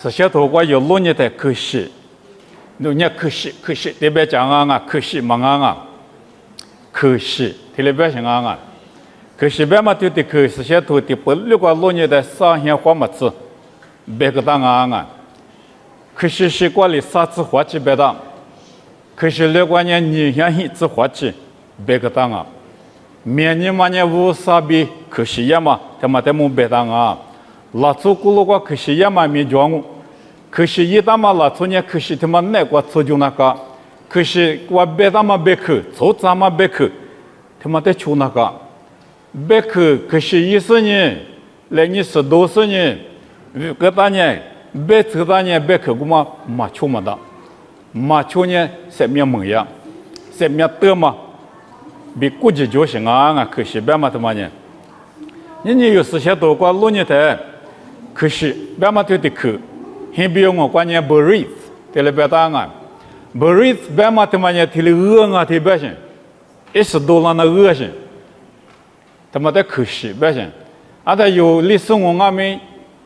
是小头瓜有落日的可惜，农业可惜，特别讲啊，可惜忙啊，可惜，特别讲啊，可惜别嘛对的可惜小头的不如果落日的三天花么子，别个当啊，可惜是过里三次花起别当，可惜如果你想一次花起，别个当啊，明年嘛呢无啥比可惜呀嘛，他妈的没别当啊。拉出咕噜瓜可惜也嘛没装我，可惜一大嘛拉出呢可惜他妈那瓜出就那个，可惜我别大嘛别去，出咱嘛别去，他妈的出那个，别去可惜10年，来你10多年，个大年别这大年别去，我嘛出嘛的，嘛出呢什么模样，什么得嘛，比估计就行啊，可惜别嘛他妈呢，你有时些多瓜路呢的。可是，别嘛对的去，现比我关键 breathe， 对了别当啊 ，breathe 别嘛他妈呢，提了啊，提别行，10多了那行，他妈的可惜别行，啊他有历史我阿没，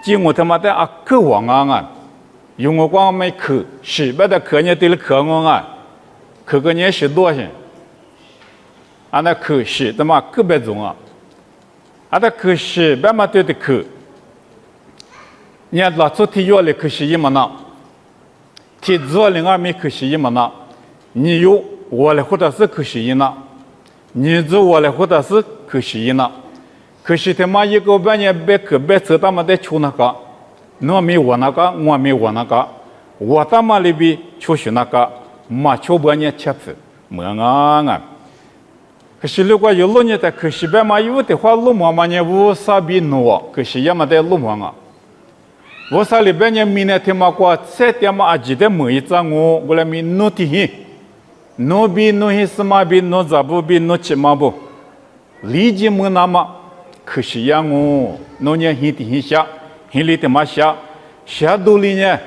见我他妈的啊渴望啊，有我光没去，是别的去呢对了渴望啊，去个年10多行，啊那可惜他妈特别重啊，啊他可惜别嘛对的去。你拉出体育的可惜嘛呢？体做另外没可惜嘛呢？你有我的或者是可惜呢？你做我的或者是可惜呢？可惜他妈一个半年别去别走他妈的出那个，我没我那个，我没我那个，我他妈里边出去那个，嘛出半年吃子，没啊！可是如果有路呢的可惜别嘛有的话路嘛呢无啥比诺，可惜也没得路嘛啊。我啥里边呢？明年他妈过7点嘛，记得每一张我来明诺提hin，诺比诺hin什么比诺咋不比诺起嘛不？理解么那么可惜呀我，诺呢hin提hin下，hin里他妈下多里呢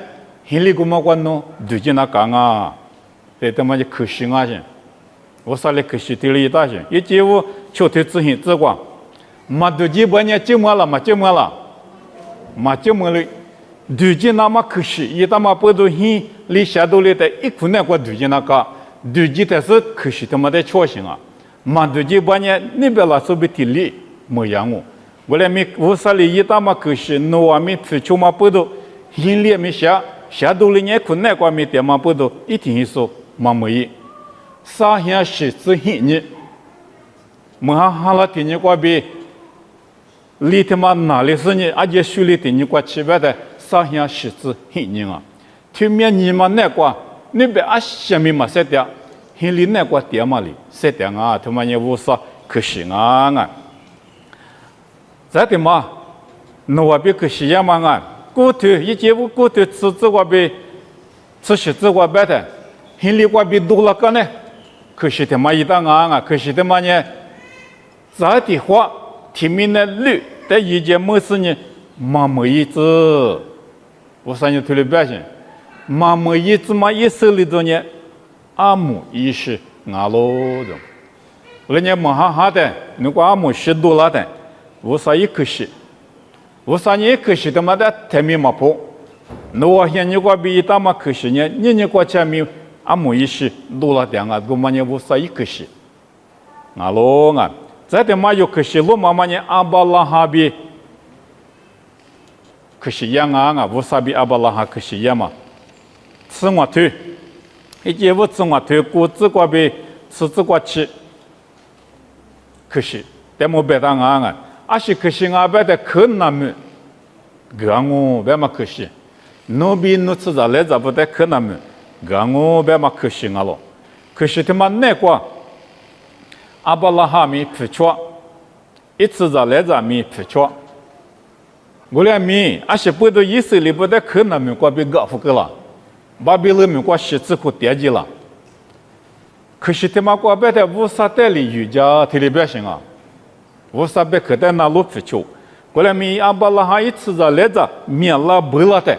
，hin里古嘛过诺对劲那讲啊，这他妈就可惜啊些，我啥里可惜对了一大些，一节我秋天自行自光，嘛对劲半年就没了嘛就没了，嘛就没了。对劲那么可惜，一他妈不都hin离下多里的一块那个对劲那个，对劲的是可惜他妈的错行啊，嘛对劲半年那边拉手比体力没样我来没我啥里一他妈可惜，我没吃出嘛不都hin里没下多里呢块那个没点嘛不都一天一说嘛没，啥样是自hin呢？没哈了天呢个比，离他妈哪里是呢？而且水里天呢个吃饭的。啥样是指很人啊？前面你们那个，你别啊下面嘛设定，现里那个点嘛里设定啊，他妈也无啥可惜啊！再的嘛，那我比可惜呀嘛啊，过头一节我过头吃这个比吃些这个别的，现里个比多了个呢，可惜他妈一当啊，可惜他妈呢，再的话，前面的路在一节没事呢，嘛没一直。我上年推了表现，妈妈一直嘛一手里头呢，阿母一是阿罗的，人家忙哈哈的，如果阿母10多了的，我啥也可惜，我啥也可惜他妈的台面嘛破，那我现你个比大嘛可惜呢，你个前面阿母一是多了点啊，我嘛呢我啥也可惜，阿罗啊，再的嘛有可惜，我妈妈呢阿巴拉哈比。可惜呀啊！我啥比阿巴拉哈可惜呀嘛？吃我头，一节我吃我头，果子瓜比吃子瓜吃，可惜，但没别当啊！阿是可惜啊，别的可那么，个我别嘛可惜，侬比侬吃着来着不得可那么，个我别嘛可惜啊咯，可惜他妈那个阿巴拉哈没不错，一吃着来着没不错。我俩米，而且不都以色列不得可那么过被搞复个了，把别人们过西子库惦记了。可是他妈过别的无啥代理瑜伽特别表现啊，无啥别可在那路不求。过来米阿巴拉哈一次着来着，面拉不了的，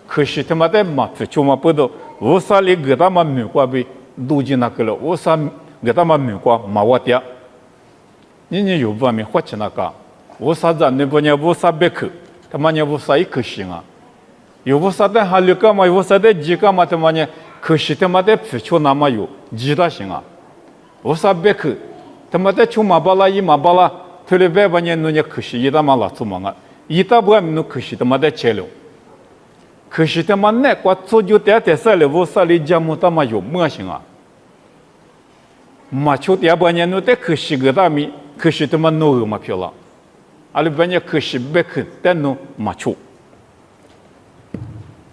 可是他妈的嘛不求嘛不都无啥里给他们美国被路进那个了，无啥给他们美国嘛我的，你有方面花钱那个，无啥子你不呢无啥别去。他妈呢，无啥一可惜啊！有无啥的哈六个嘛，有啥的几个嘛的嘛呢？可是他妈的皮球那么有几大行啊？无啥别去，他妈的球马巴拉一马巴拉，特别别把人弄呢可是一大马拉做嘛啊，一大不弄可是他妈的切了，可是他妈那个做就点点啥了，无啥的家母他妈有么行啊？马球点把人弄的可是个大米，可是他妈弄个马票了，阿里把人可是别去但弄马球。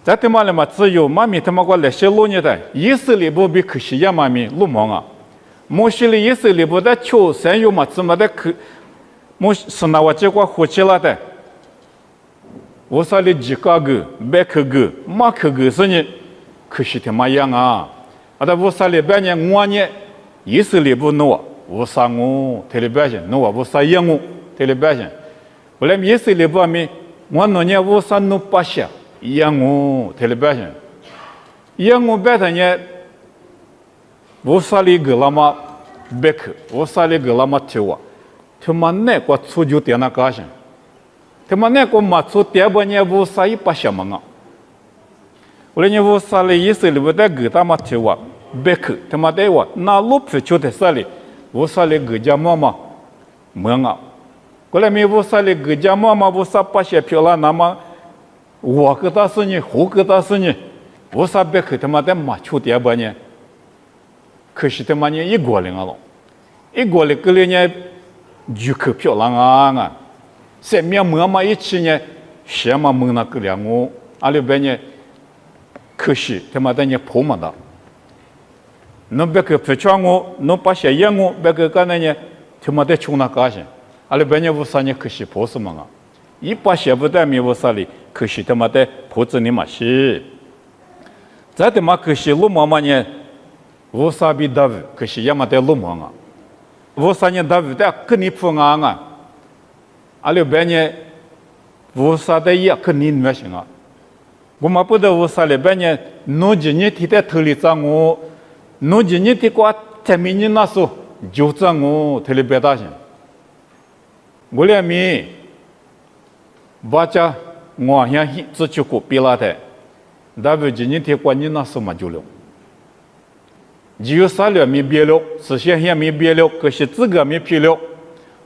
在他妈的嘛，只有妈咪他妈过来些路呢的，以色列不比可惜呀妈咪路忙啊，摩西的以色列不的求神有嘛，怎么的可，摩是那我结果火起来的，我说的几个个、百个、马个是呢，可惜他妈样啊，啊的我说的半年我呢，以色列不弄啊，我说我，他的百姓弄啊，我说样我，他的百姓，后来以色列不咪，我弄呢我说弄八下。养我，他的百姓，养我百姓呢，我啥里个那么别去，我啥里个那么跳啊，他妈那个出就点那高兴，他妈那个嘛出点半年我啥也不想嘛啊，我呢我啥里意思里不得个他妈跳啊，别去，他妈的我那路皮就在啥里，我啥里个家妈妈忙啊，过来没我啥里个家妈妈我啥不想漂亮那么。我给他是呢，我给他是呢，我啥别去他妈的马球点半呢？可是他妈呢一过来了，一过来个呢就可漂亮啊！上面妈妈一起呢，什么蒙那个两我，阿里边呢，可是他妈的呢破嘛的，侬别去不穿我，侬把些养我，别去干那呢，他妈的穷那高兴，阿里边呢无啥呢可是破什么啊？一把些不带没无啥哩。可是他妈的婆子你嘛是，再他妈可是路妈妈呢，我啥比大夫，可是也没得路妈啊，我啥呢大夫的跟你不安啊，阿里边呢，我啥的也跟你没行啊，我嘛不得我啥里边呢，侬今年提的头里长我，侬今年提过前面你那时候就长我头里别大行，我俩咪，把家。我想自己过别了的，但是今天关键那什么就了，只有啥了没别了，思想也没别了，可是自个没别了，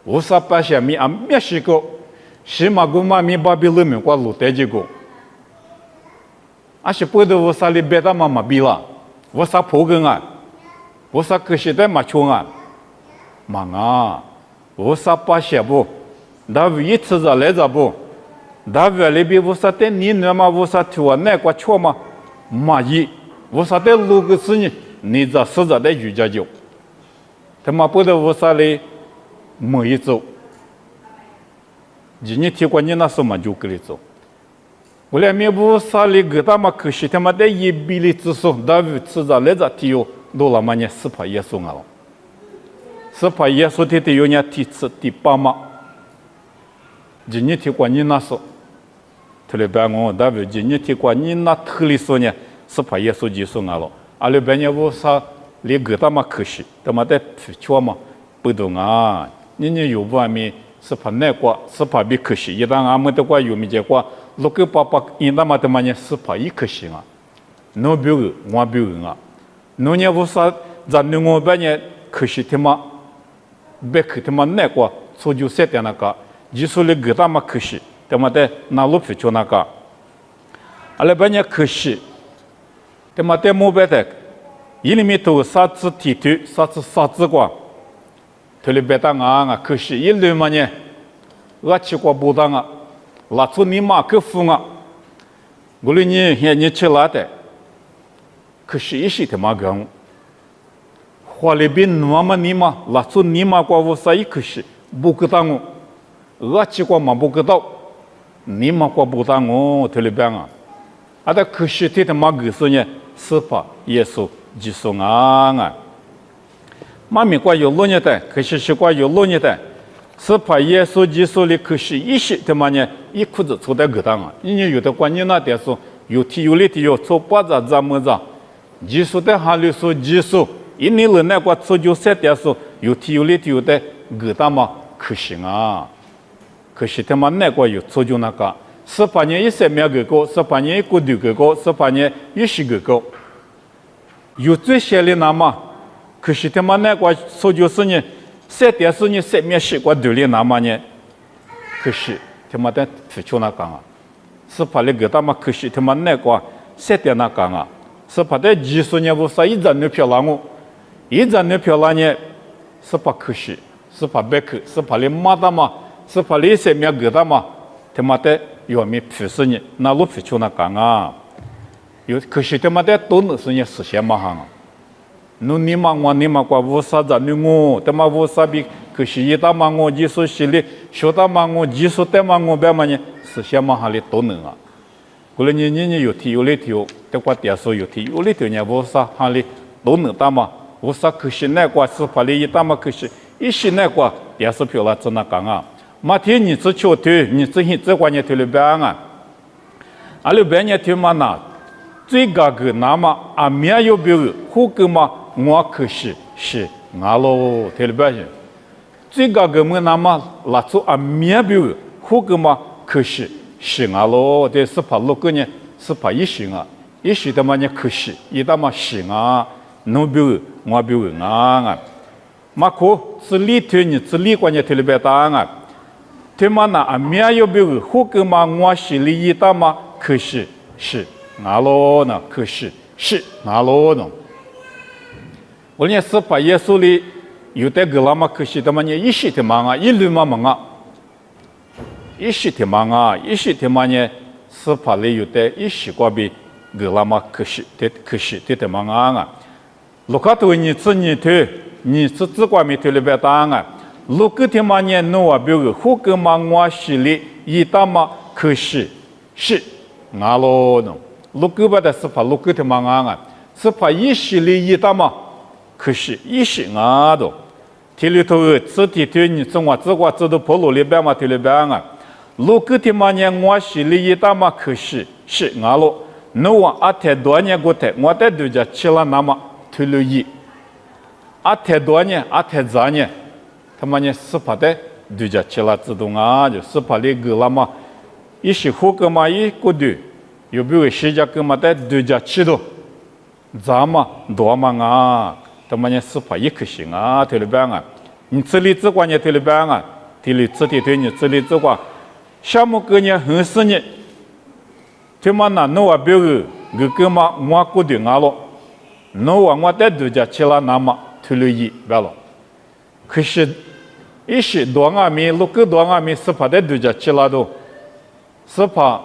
无啥把些没啊没试过，起码我妈没把别了没过路带几个，而且不得无啥里别的妈妈别了，无啥破根啊，无啥可是的嘛穷啊，忙啊，无啥把些不，但是一次来着不。大外里边无啥的你那么无啥图啊那个错嘛马一无啥的路个事呢你这实在的瑜伽就他妈不得无啥的没一走今年提过你那什么就给你走我俩没无啥的个他妈可惜他妈的一比例之数大外实在来着提有多了嘛呢是怕耶稣啊了是怕耶稣的有呢提次第八嘛今年提过你那时特别白我，但是今年提过你那特里说呢，是怕耶稣基督啊了。阿里边呢，我啥连个他妈可惜，他妈的皮球嘛不懂啊。你有不阿米是怕那个，是怕比可惜。一旦阿们的话有没结果，如果爸爸因他妈的嘛呢是怕一可惜啊。侬别个，我别个啊。侬呢我啥在侬我边呢可惜他妈，别去他妈那个，所就设定那个，就是那个他妈可惜。他妈的那路皮球那个，阿拉边呢可惜，他妈的莫白的，伊里面头啥子体头，啥子光，头里别当啊，可惜一路嘛呢，我去过不当啊，拉出你妈个风啊，我里你去拉的，可惜一些他妈讲，花里边那么你妈拉出你妈过我啥一可惜，不可当我，我去过嘛不可到。你妈过不当我特里边啊，啊，但可惜他妈个是呢，是怕耶稣基督啊，妈咪过有路呢的，可惜是过有路呢的，是怕耶稣基督的可惜一些他妈呢，一裤子出在个当啊，因为有的关键那点说有体有力的有做八咋咋么咋，基督的哈里说基督，因为人那个做就三点说有体有力的有的个当嘛可惜啊。可是他妈那个有做就那个， 18年1秒个个，18年1个2个个，18年10个个。有最些的那么，可是他妈那个说就是呢，3.4年3秒10个多的那么呢，可是他妈的付出那讲啊，18的个他妈可是他妈那个3点那讲啊，18的20年不是一张牛票了我，一张牛票了呢，18可是18百克，18的马达嘛，18的3秒个他妈，他妈的要me付出呢，那路付出那讲啊。有可是他妈的都能是呢实现嘛哈，侬你妈我你妈过无啥子你我，他妈无啥比可是一大嘛我技术系列，小大嘛我技术的嘛我别嘛呢实现嘛哈里都能啊，过来你有提有里头，这块点数有提有里头呢无啥哈里都能大嘛，无啥可是那块是法里一大嘛可是一时那块点数票了真那讲啊，马天你只求推你只现这块呢推了别啊，阿里别呢推嘛那。最高个那么阿面有别个，后个嘛我可是俺喽，听了不行？最高个么那么拉出阿面别个，后个嘛可是俺喽，这是怕六个呢，是怕一时啊，一时他妈呢可是，一他妈是啊，侬别个我别个啊，马可是里头呢，是里关呢听了不答案，他妈那阿面有别个，后个嘛我是里一他妈可是。俺喽呢？可是俺喽呢？我呢是把耶稣里有的个拉嘛，可是他们呢一时的忙啊，一路嘛忙啊，一时的忙啊，一时的忙呢是把里有的一时过比个拉嘛，可是的忙啊。如果对你自己推，你自己过没推了别答案啊。如果的嘛呢，侬啊比如后个嘛我是里一大嘛，可是俺喽呢？六个把的是怕六个的忙啊，是怕一时里一大嘛，可是一时啊都，体里头自己对你中华自挂知道跑路里边嘛，体里边啊，六个的嘛呢，我是里一大嘛，可是俺喽，侬话阿太多年过太，我在对家吃了那么体里一，阿太多年阿太早年，他们呢是怕的对家吃了自动啊，就是怕里个了嘛，一时后个嘛一个对。有比如世界各嘛在对家吃的，咱嘛多嘛啊，他们呢是怕一颗星啊，对了边啊，你这里只管呢对了边啊，对了这里对你这里只管，项目个呢很是呢，他们那侬话比如个嘛我过对俺了，侬话我在对家吃了那么推了一别了，可是，一时多阿米六个多阿米是怕在对家吃了都，是怕。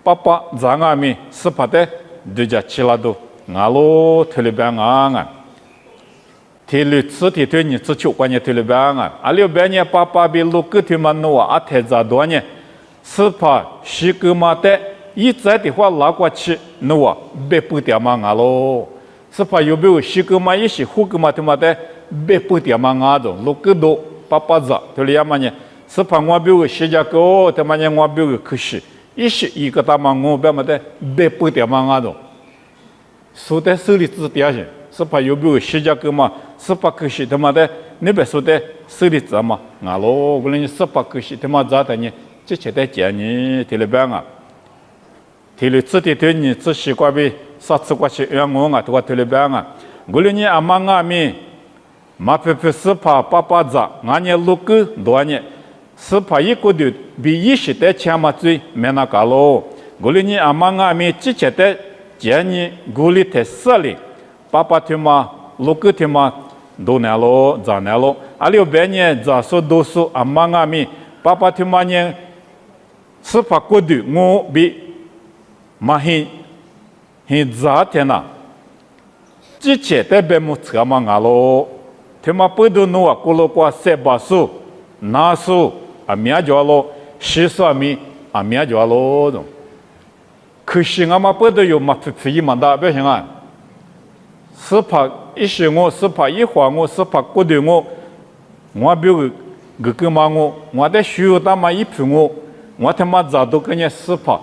爸爸咱阿米是怕的，对家吃了都，俺喽推了边啊，推了吃的对你只求关键推了边啊，阿里边呢爸爸比六个推嘛弄啊，太早多呢，是怕十个嘛的，一再的话拉过去弄啊，别不掉嘛俺喽，是怕有没有十个嘛一时五个嘛他妈的别不掉嘛俺都，六个都爸爸早推了嘛呢，是怕我比如十家个他妈呢我比如可是。一时一个大忙我别么的别不掉忙啊都，说的手里指点些，是怕有没有十家个嘛，是怕可惜他妈的那边说的手里指嘛，啊喽，我们是怕可惜他妈咋的呢？这些在讲你提了边啊，提了指的对你只习惯呗，啥子过去让我啊，都提了边啊，我们呢阿妈阿咪，马皮皮是怕爸爸咋，俺呢六个多年。是怕一个的比一时的钱嘛最没那个喽。我哩你阿妈阿咪之前的见你我哩太少哩，爸爸他妈六个他妈都难喽，咋难喽？阿里边呢咋说都说阿妈阿咪，爸爸他妈呢是怕过的我比嘛很咋天呐？之前的别么车嘛阿喽，他妈不都弄啊过了过3-8数，那数。阿面叫咯，10阿米阿面叫咯的，可是俺们不都有嘛非嘛大不行啊？是怕一时我，是怕一会我，是怕过对我比如个嘛我在需要他妈一批我他妈咋都跟人是怕，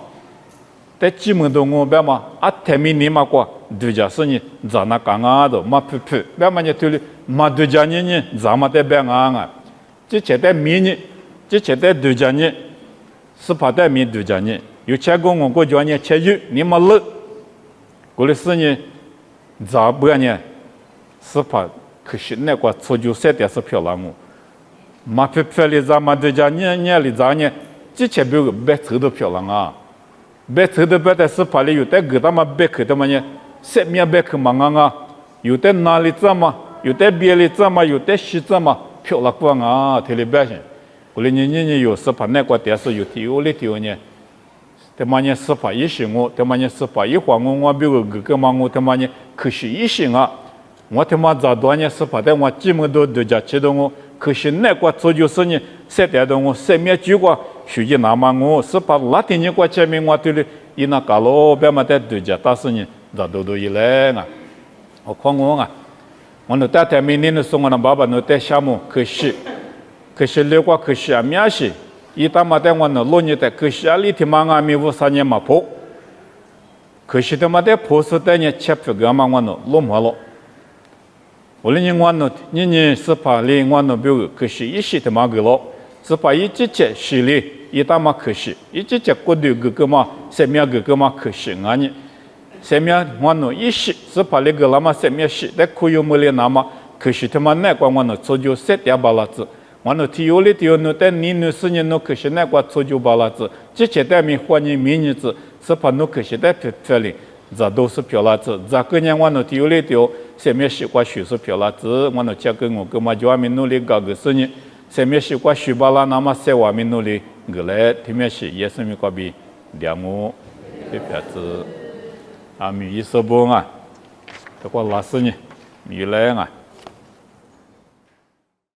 在基本都我别嘛，阿太米你嘛过，对家是你咋那干啊的嘛别嘛你对了嘛对家你咋嘛在别啊，这前在米呢。这前在对家呢，司法代米对家呢，有钱公我国家呢钱有你么了，过来是呢，咋不呢？司法可是那个初就三点是漂亮么？马皮皮里咋嘛对家呢里咋呢？之前比如白头都漂亮啊，白头都白在司法里有的给他们白口的嘛呢，三面白口嘛啊，有的哪里怎么？有的别里怎么？有的西怎么？漂亮光啊，特别白些。过来你有司法那个电视有体里头呢，他妈呢司法一行我，他妈呢司法一晃我比如个嘛我他妈呢可是一行啊，我他妈咋多呢司法的我基本都家启动我，可是那个做就是呢，三点钟我三面举过，手机拿嘛我司法那天你过前面我对了，伊那搞了别嘛在对家，但是呢咋都一来啊，我看我啊。我那大太明年的送我那爸爸那带项目可惜六个可惜啊面是，一大嘛带我那6年的可惜啊里头嘛俺们53年嘛破，可惜他妈的破是带呢切皮个嘛我那落毛了，我那我那你是怕里我那比如可惜一些他妈个了，是怕一直接是里一大嘛可惜，一直接过对个嘛三面个嘛可惜俺呢。下面我那一时是把那个那么下面是，但可有没得那么，可是他们那个我那做就7点8了子，我那体有里头那但你那4年那可是那个做就8了子，之前的米换你明年子是把那可是在这里，这都是漂了子，这个年我那体有里头下面是过学是漂了子，我那加跟我跟嘛就我们努力搞个4年，下面是过学8了，那么在我们努力个来，他们是也是米过比2亩这片子。啊，米一说不啊，这个老师呢，米来啊。